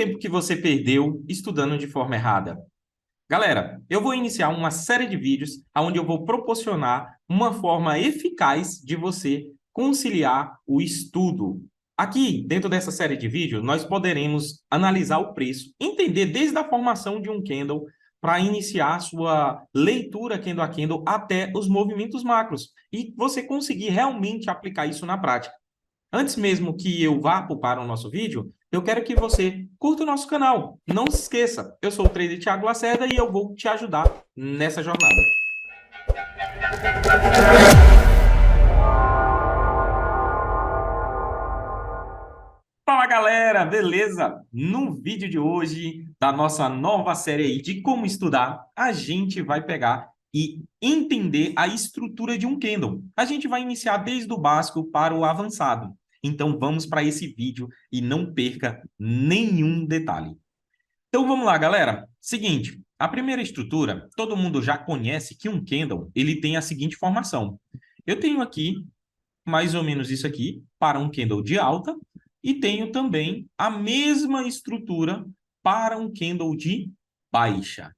tempo que você perdeu estudando de forma errada? Galera, eu vou iniciar uma série de vídeos onde eu vou proporcionar uma forma eficaz de você conciliar o estudo. Aqui, dentro dessa série de vídeos, nós poderemos analisar o preço, entender desde a formação de um candle para iniciar a sua leitura candle a candle até os movimentos macros e você conseguir realmente aplicar isso na prática. Antes mesmo que eu vá para o nosso vídeo, eu quero que você curta o nosso canal. Não se esqueça, eu sou o trader Thiago Lacerda e eu vou te ajudar nessa jornada. Fala galera, beleza? No vídeo de hoje, da nossa nova série aí de como estudar, a gente vai pegar e entender a estrutura de um candle. A gente vai iniciar desde o básico para o avançado. Então vamos para esse vídeo e não perca nenhum detalhe. Então vamos lá, galera. Seguinte, a primeira estrutura, todo mundo já conhece que um candle, ele tem a seguinte formação. Eu tenho aqui mais ou menos isso aqui para um candle de alta e tenho também a mesma estrutura para um candle de baixa.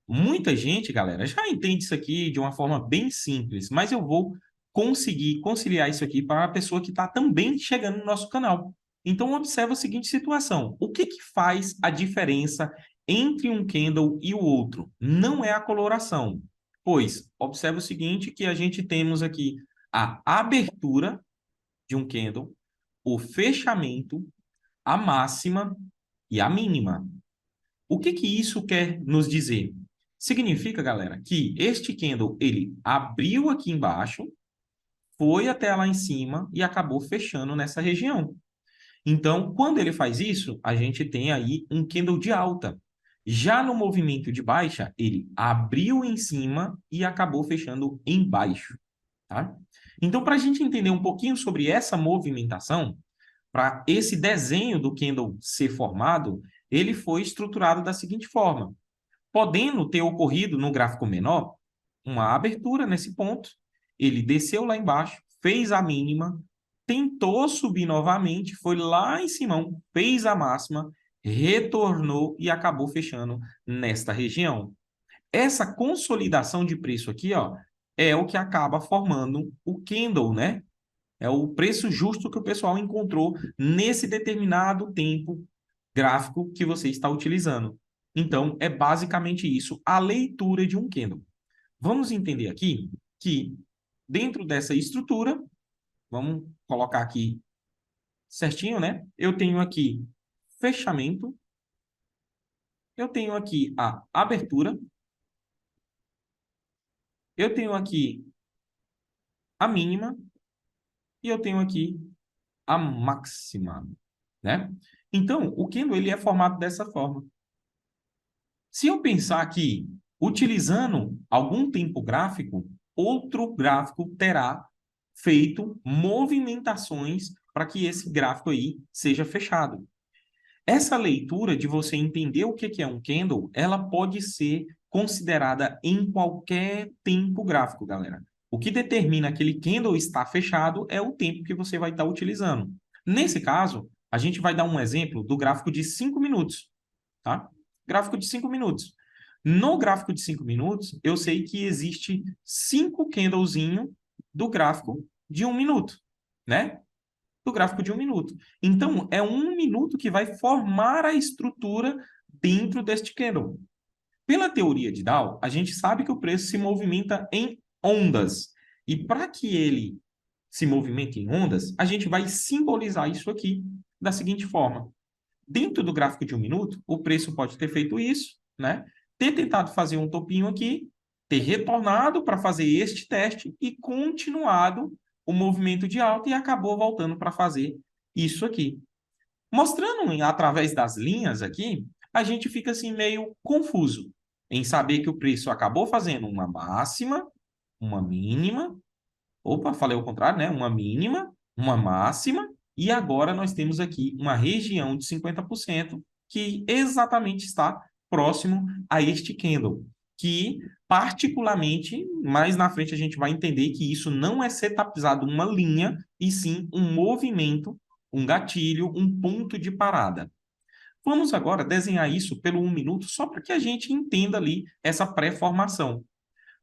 Muita gente, galera, já entende isso aqui de uma forma bem simples, mas eu vou conseguir conciliar isso aqui para a pessoa que está também chegando no nosso canal. Então, observa a seguinte situação. O que faz a diferença entre um candle e o outro? Não é a coloração. Pois, observa o seguinte, que a gente temos aqui a abertura de um candle, o fechamento, a máxima e a mínima. O que isso quer nos dizer? Significa, galera, que este candle, ele abriu aqui embaixo, foi até lá em cima e acabou fechando nessa região. Então, quando ele faz isso, a gente tem aí um candle de alta. Já no movimento de baixa, ele abriu em cima e acabou fechando embaixo. Tá? Então, para a gente entender um pouquinho sobre essa movimentação, para esse desenho do candle ser formado, ele foi estruturado da seguinte forma. Podendo ter ocorrido no gráfico menor, uma abertura nesse ponto, ele desceu lá embaixo, fez a mínima, tentou subir novamente, foi lá em cima, fez a máxima, retornou e acabou fechando nesta região. Essa consolidação de preço aqui, ó, é o que acaba formando o candle, né? É o preço justo que o pessoal encontrou nesse determinado tempo gráfico que você está utilizando. Então, é basicamente isso, a leitura de um candle. Vamos entender aqui que dentro dessa estrutura, vamos colocar aqui certinho, né? Eu tenho aqui fechamento, eu tenho aqui a abertura, eu tenho aqui a mínima e eu tenho aqui a máxima, né? Então, o candle ele é formado dessa forma. Se eu pensar que, utilizando algum tempo gráfico, outro gráfico terá feito movimentações para que esse gráfico aí seja fechado. Essa leitura de você entender o que é um candle, ela pode ser considerada em qualquer tempo gráfico, galera. O que determina aquele candle estar fechado é o tempo que você vai estar utilizando. Nesse caso, a gente vai dar um exemplo do gráfico de 5 minutos, tá? Gráfico de 5 minutos. No gráfico de 5 minutos, eu sei que existe 5 candlezinhos do gráfico de 1 minuto, né? Do gráfico de 1 minuto. Então, é 1 minuto que vai formar a estrutura dentro deste candle. Pela teoria de Dow, a gente sabe que o preço se movimenta em ondas. E para que ele se movimente em ondas, a gente vai simbolizar isso aqui da seguinte forma. Dentro do gráfico de 1 minuto, o preço pode ter feito isso, né? Ter tentado fazer um topinho aqui, ter retornado para fazer este teste e continuado o movimento de alta e acabou voltando para fazer isso aqui. Mostrando através das linhas aqui, a gente fica assim meio confuso em saber que o preço acabou fazendo uma máxima, uma mínima, opa, falei o contrário, né? Uma mínima, uma máxima, e agora nós temos aqui uma região de 50% que exatamente está próximo a este candle, que particularmente, mais na frente a gente vai entender que isso não é setupizado uma linha, e sim um movimento, um gatilho, um ponto de parada. Vamos agora desenhar isso pelo 1 minuto, só para que a gente entenda ali essa pré-formação.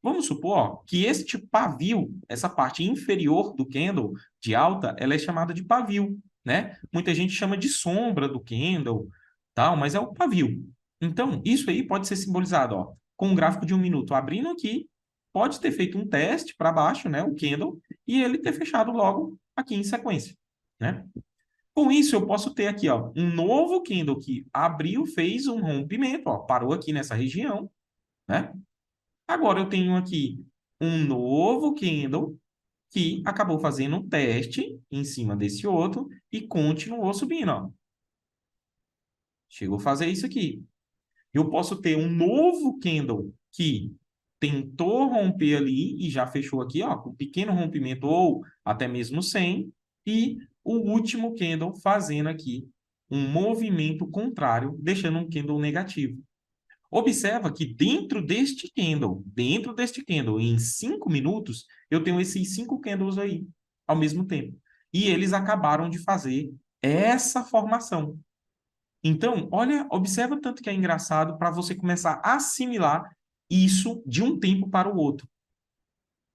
Vamos supor, ó, que este pavio, essa parte inferior do candle de alta, ela é chamada de pavio, né? Muita gente chama de sombra do candle, tal, mas é o pavio. Então, isso aí pode ser simbolizado, ó, com um gráfico de 1 minuto abrindo aqui, pode ter feito um teste para baixo, né, o candle, e ele ter fechado logo aqui em sequência, né? Com isso, eu posso ter aqui, ó, um novo candle que abriu, fez um rompimento, ó, parou aqui nessa região, né? Agora eu tenho aqui um novo candle que acabou fazendo um teste em cima desse outro e continuou subindo, ó. Chegou a fazer isso aqui. Eu posso ter um novo candle que tentou romper ali e já fechou aqui, ó, com um pequeno rompimento ou até mesmo sem, e o último candle fazendo aqui um movimento contrário, deixando um candle negativo. Observa que dentro deste candle, em 5 minutos, eu tenho esses 5 candles aí, ao mesmo tempo. E eles acabaram de fazer essa formação. Então, olha, observa tanto que é engraçado para você começar a assimilar isso de um tempo para o outro.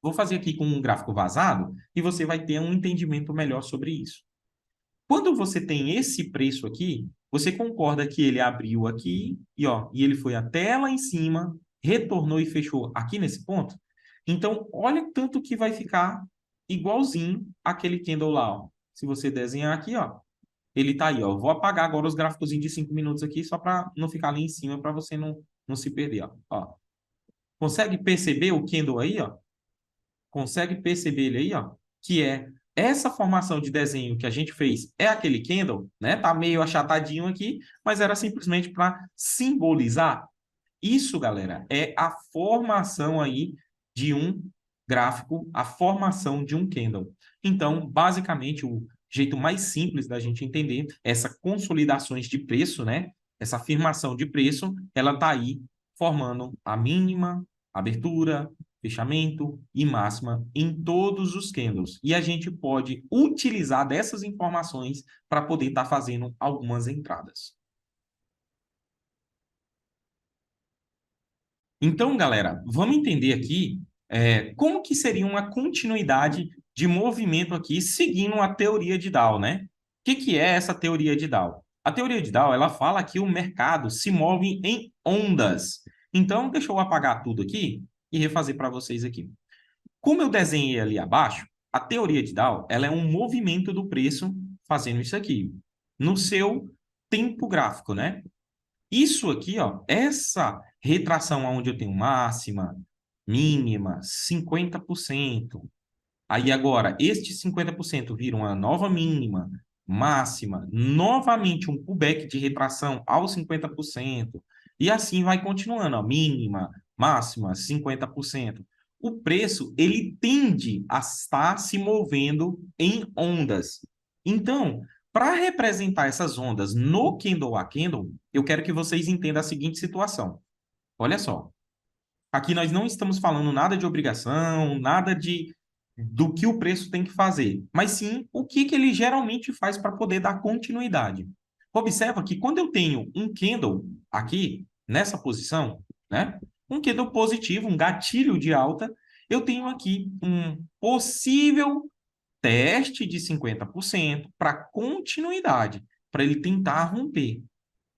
Vou fazer aqui com um gráfico vazado e você vai ter um entendimento melhor sobre isso. Quando você tem esse preço aqui, você concorda que ele abriu aqui e, ó, e ele foi até lá em cima, retornou e fechou aqui nesse ponto? Então, olha tanto que vai ficar igualzinho aquele candle lá, ó. Se você desenhar aqui, ó, ele tá aí, ó. Eu vou apagar agora os gráficos de 5 minutos aqui, só para não ficar ali em cima, para você não se perder, ó. Ó. Consegue perceber o candle aí, ó? Consegue perceber ele aí, ó? Que é essa formação de desenho que a gente fez é aquele candle, né? Tá meio achatadinho aqui, mas era simplesmente para simbolizar. Isso, galera, é a formação aí de um gráfico, a formação de um candle. Então, basicamente, o jeito mais simples da gente entender essa consolidações de preço, né? Essa afirmação de preço, ela está aí formando a mínima, abertura, fechamento e máxima em todos os candles. E a gente pode utilizar dessas informações para poder estar fazendo algumas entradas. Então, galera, vamos entender aqui como que seria uma continuidade de movimento aqui seguindo a teoria de Dow, né? O que é essa teoria de Dow? A teoria de Dow, ela fala que o mercado se move em ondas. Então, deixa eu apagar tudo aqui e refazer para vocês aqui. Como eu desenhei ali abaixo, a teoria de Dow, ela é um movimento do preço fazendo isso aqui, no seu tempo gráfico, né? Isso aqui, ó, essa retração onde eu tenho máxima, mínima, 50%. Aí agora, este 50% vira uma nova mínima, máxima, novamente um pullback de retração aos 50%. E assim vai continuando, ó, mínima, máxima, 50%. O preço, ele tende a estar se movendo em ondas. Então, para representar essas ondas no candle a candle, eu quero que vocês entendam a seguinte situação. Olha só, aqui nós não estamos falando nada de obrigação, nada de do que o preço tem que fazer, mas sim o que ele geralmente faz para poder dar continuidade. Observa que quando eu tenho um candle aqui, nessa posição, né? Um candle positivo, um gatilho de alta, eu tenho aqui um possível teste de 50% para continuidade, para ele tentar romper.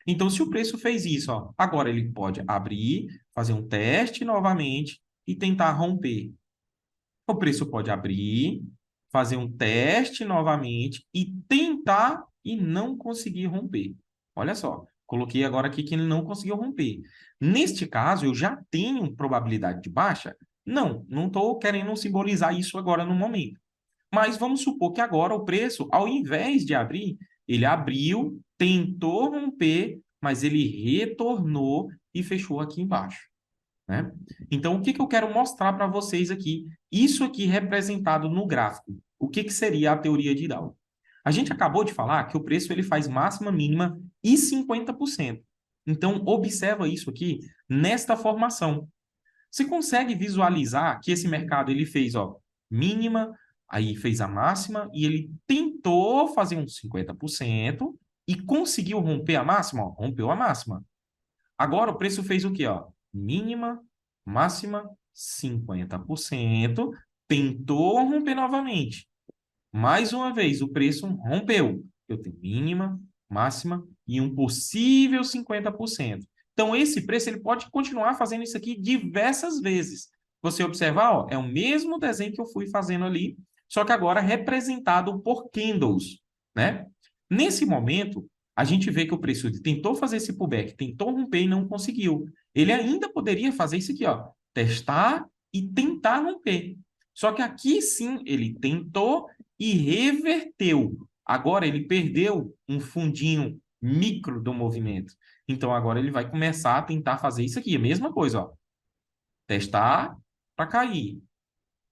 Então, se o preço fez isso, ó, agora ele pode abrir, fazer um teste novamente e tentar romper. O preço pode abrir, fazer um teste novamente e tentar e não conseguir romper. Olha só, coloquei agora aqui que ele não conseguiu romper. Neste caso, eu já tenho probabilidade de baixa? Não, não estou querendo simbolizar isso agora no momento. Mas vamos supor que agora o preço, ao invés de abrir, ele abriu, tentou romper, mas ele retornou e fechou aqui embaixo, né? Então, o que que eu quero mostrar para vocês aqui? Isso aqui representado no gráfico. O que que seria a teoria de Dow? A gente acabou de falar que o preço ele faz máxima, mínima e 50%. Então, observa isso aqui nesta formação. Você consegue visualizar que esse mercado ele fez, ó, mínima, aí fez a máxima e ele tentou fazer uns 50% e conseguiu romper a máxima, ó, rompeu a máxima. Agora o preço fez o quê? Ó? Mínima, máxima, 50%, tentou romper novamente. Mais uma vez, o preço rompeu. Eu tenho mínima, máxima e um possível 50%. Então, esse preço ele pode continuar fazendo isso aqui diversas vezes. Você observar, ó, é o mesmo desenho que eu fui fazendo ali, só que agora representado por candles, né? Nesse momento, a gente vê que o preço tentou fazer esse pullback, tentou romper e não conseguiu. Ele ainda poderia fazer isso aqui, ó, testar e tentar romper. Só que aqui sim ele tentou e reverteu. Agora ele perdeu um fundinho micro do movimento. Então agora ele vai começar a tentar fazer isso aqui, a mesma coisa, ó. Testar para cair,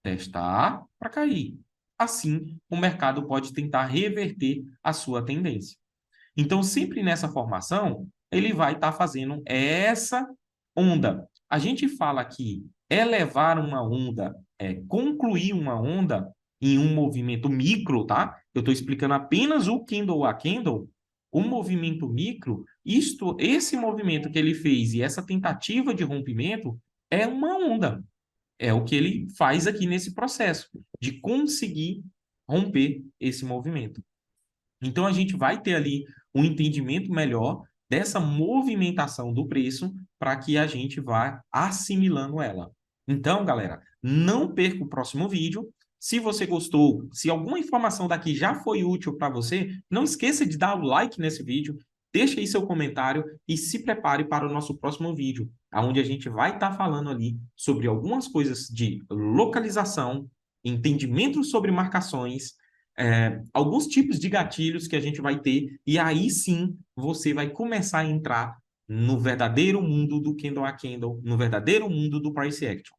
testar para cair. Assim, o mercado pode tentar reverter a sua tendência. Então, sempre nessa formação, ele vai estar fazendo essa onda. A gente fala que elevar uma onda, concluir uma onda em um movimento micro, tá? Eu estou explicando apenas o candle a candle. O movimento micro, esse movimento que ele fez e essa tentativa de rompimento é uma onda. É o que ele faz aqui nesse processo de conseguir romper esse movimento. Então, a gente vai ter ali um entendimento melhor dessa movimentação do preço para que a gente vá assimilando ela. Então, galera, não perca o próximo vídeo. Se você gostou, se alguma informação daqui já foi útil para você, não esqueça de dar o like nesse vídeo, deixe aí seu comentário e se prepare para o nosso próximo vídeo, onde a gente vai estar falando ali sobre algumas coisas de localização, entendimento sobre marcações, alguns tipos de gatilhos que a gente vai ter, e aí sim você vai começar a entrar no verdadeiro mundo do candle a candle, no verdadeiro mundo do price action.